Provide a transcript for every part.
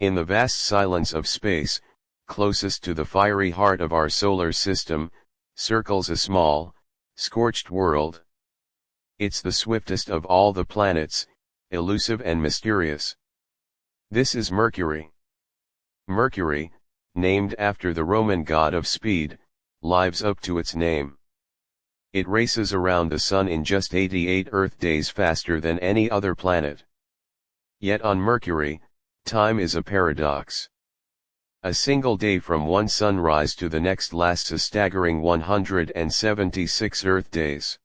In the vast silence of space, closest to the fiery heart of our solar system, circles a small, scorched world. It's the swiftest of all the planets, elusive and mysterious. This is Mercury. Mercury, named after the Roman god of speed, lives up to its name. It races around the sun in just 88 Earth days faster than any other planet. Yet on Mercury, time is a paradox. A single day from one sunrise to the next lasts a staggering 176 Earth days.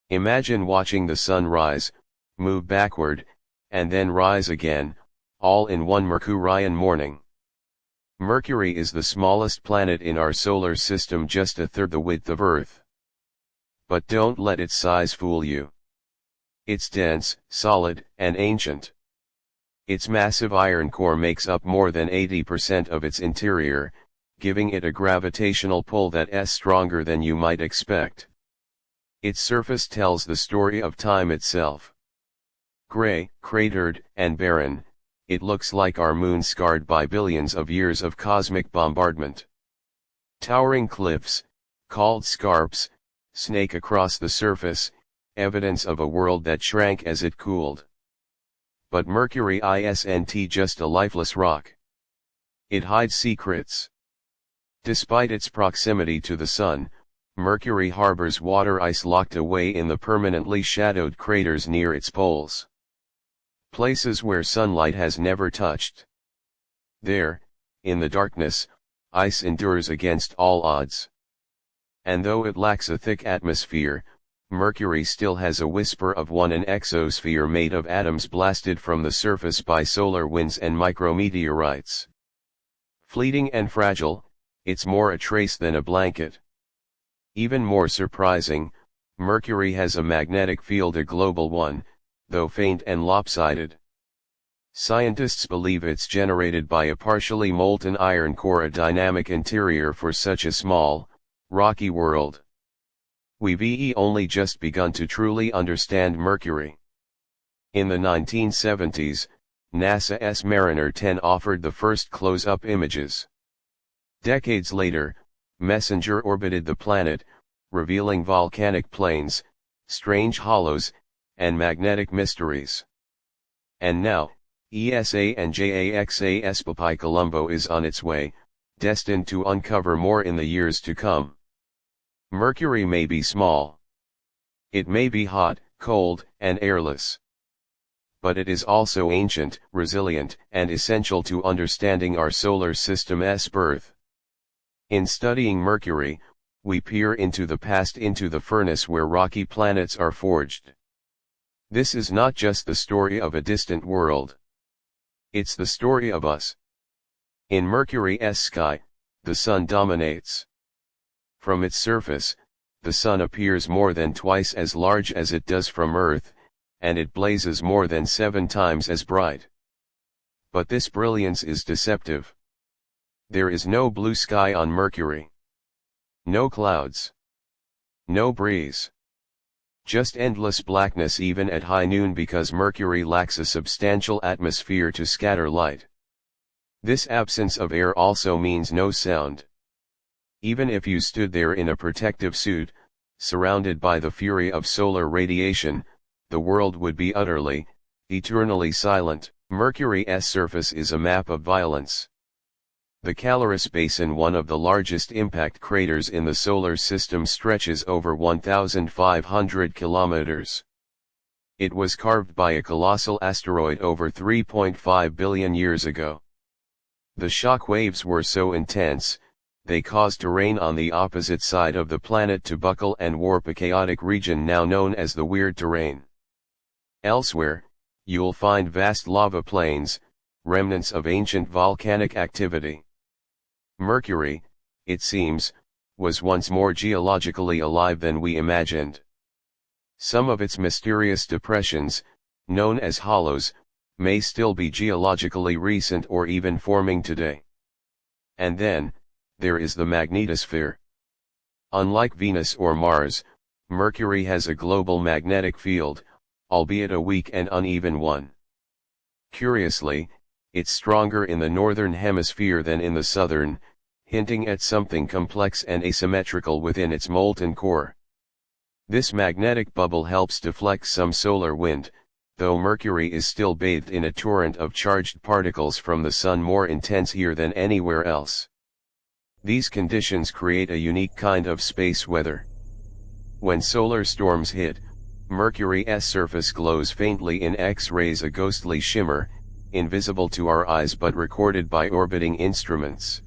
Imagine watching the sun rise, move backward, and then rise again, all in one Mercurian morning. Mercury is the smallest planet in our solar system, just a third the width of Earth. But don't let its size fool you. It's dense, solid, and ancient. Its massive iron core makes up more than 80% of its interior, giving it a gravitational pull that's stronger than you might expect. Its surface tells the story of time itself. Gray, cratered, and barren, it looks like our moon scarred by billions of years of cosmic bombardment. Towering cliffs, called scarps, snake across the surface, evidence of a world that shrank as it cooled. But Mercury isn't just a lifeless rock. It hides secrets. Despite its proximity to the Sun, Mercury harbors water ice locked away in the permanently shadowed craters near its poles. Places where sunlight has never touched. There, in the darkness, ice endures against all odds. And though it lacks a thick atmosphere, Mercury still has a whisper of an exosphere made of atoms blasted from the surface by solar winds and micrometeorites. Fleeting and fragile, it's more a trace than a blanket. Even more surprising, Mercury has a magnetic field, a global one, though faint and lopsided. Scientists believe it's generated by a partially molten iron core, a dynamic interior for such a small, rocky world. We've only just begun to truly understand Mercury. In the 1970s, NASA's Mariner 10 offered the first close-up images. Decades later, Messenger orbited the planet, revealing volcanic plains, strange hollows, and magnetic mysteries. And now, ESA and JAXA's BepiColombo is on its way, destined to uncover more in the years to come. Mercury may be small. It may be hot, cold, and airless. But it is also ancient, resilient, and essential to understanding our solar system's birth. In studying Mercury, we peer into the past, into the furnace where rocky planets are forged. This is not just the story of a distant world. It's the story of us. In Mercury's sky, the sun dominates. From its surface, the sun appears more than twice as large as it does from Earth, and it blazes more than 7 times as bright. But this brilliance is deceptive. There is no blue sky on Mercury. No clouds. No breeze. Just endless blackness even at high noon, because Mercury lacks a substantial atmosphere to scatter light. This absence of air also means no sound. Even if you stood there in a protective suit, surrounded by the fury of solar radiation, the world would be utterly, eternally silent. Mercury's surface is a map of violence. The Caloris Basin, one of the largest impact craters in the solar system, stretches over 1,500 kilometers. It was carved by a colossal asteroid over 3.5 billion years ago. The shock waves were so intense, they caused terrain on the opposite side of the planet to buckle and warp, a chaotic region now known as the weird terrain. Elsewhere, you'll find vast lava plains, remnants of ancient volcanic activity. Mercury, it seems, was once more geologically alive than we imagined. Some of its mysterious depressions, known as hollows, may still be geologically recent or even forming today. And then, there is the magnetosphere. Unlike Venus or Mars, Mercury has a global magnetic field, albeit a weak and uneven one. Curiously, it's stronger in the northern hemisphere than in the southern, hinting at something complex and asymmetrical within its molten core. This magnetic bubble helps deflect some solar wind, though Mercury is still bathed in a torrent of charged particles from the Sun more intense here than anywhere else. These conditions create a unique kind of space weather. When solar storms hit, Mercury's surface glows faintly in X-rays, a ghostly shimmer, invisible to our eyes but recorded by orbiting instruments.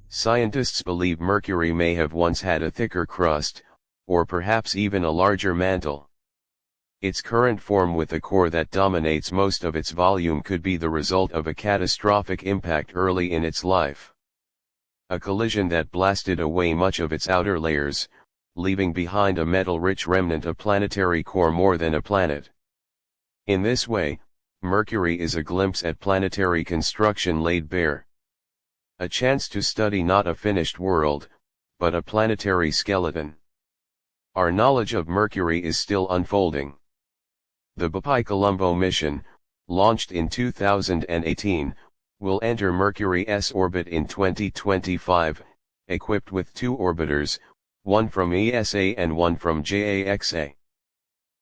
Scientists believe Mercury may have once had a thicker crust, or perhaps even a larger mantle. Its current form, with a core that dominates most of its volume, could be the result of a catastrophic impact early in its life. A collision that blasted away much of its outer layers, leaving behind a metal-rich remnant, a planetary core more than a planet. In this way, Mercury is a glimpse at planetary construction laid bare. A chance to study not a finished world, but a planetary skeleton. Our knowledge of Mercury is still unfolding. The BepiColombo mission, launched in 2018, will enter Mercury's orbit in 2025, equipped with 2 orbiters, one from ESA and one from JAXA.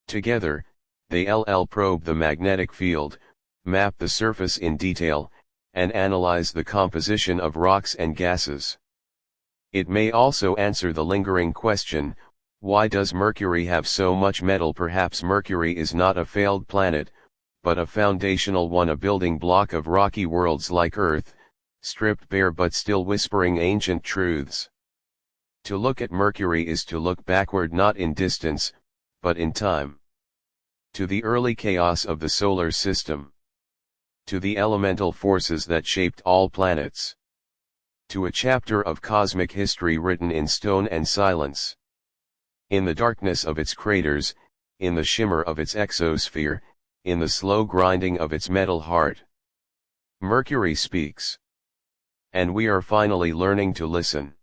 Together, they'll probe the magnetic field, map the surface in detail, and analyze the composition of rocks and gases. It may also answer the lingering question, why does Mercury have so much metal? Perhaps Mercury is not a failed planet, but a foundational one, a building block of rocky worlds like Earth, stripped bare but still whispering ancient truths. To look at Mercury is to look backward, not in distance, but in time. To the early chaos of the solar system. To the elemental forces that shaped all planets. To a chapter of cosmic history written in stone and silence. In the darkness of its craters, in the shimmer of its exosphere, in the slow grinding of its metal heart. Mercury speaks. And we are finally learning to listen.